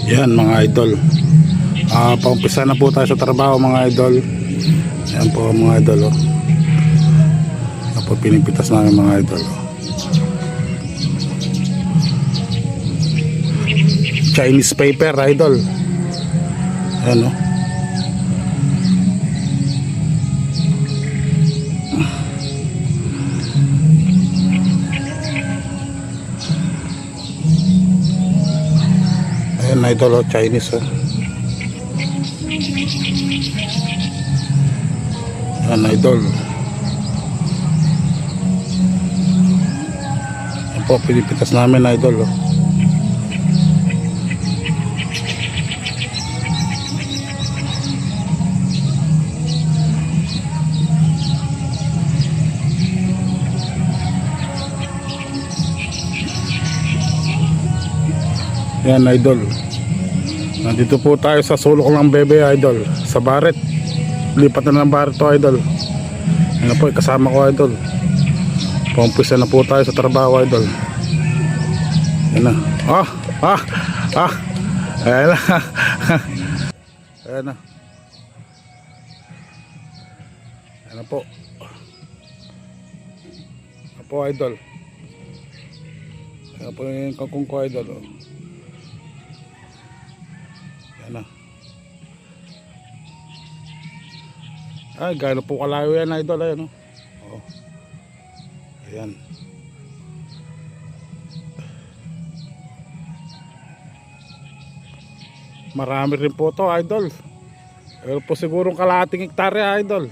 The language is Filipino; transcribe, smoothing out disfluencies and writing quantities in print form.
Yan mga idol, paumpisa na po tayo sa trabaho mga idol. Yan po mga idol, oh. Yan po pinipitas namin mga idol, oh. Chinese paper idol. Yan, oh. Ayan idol, oh, Chinese, oh. Ayan idol. Ayan po pinipitas namin idol, oh. Yan idol, nandito po tayo sa sulok ng bebe idol, sa Baret. Lipat na ng Baret to idol. Yan po kasama ko idol. Paumpisa na po tayo sa trabaho idol. Yan na. Ayan na. Ayan na. Ayan na po. Ayan po idol. Ayan po yung kangkong ko idol, oh. Yan na. Ay, gano'n po kalayo yan idol. Ayan, oh. Ayan. Marami rin po to idol. Pero po sigurong kalahating hektarya idol.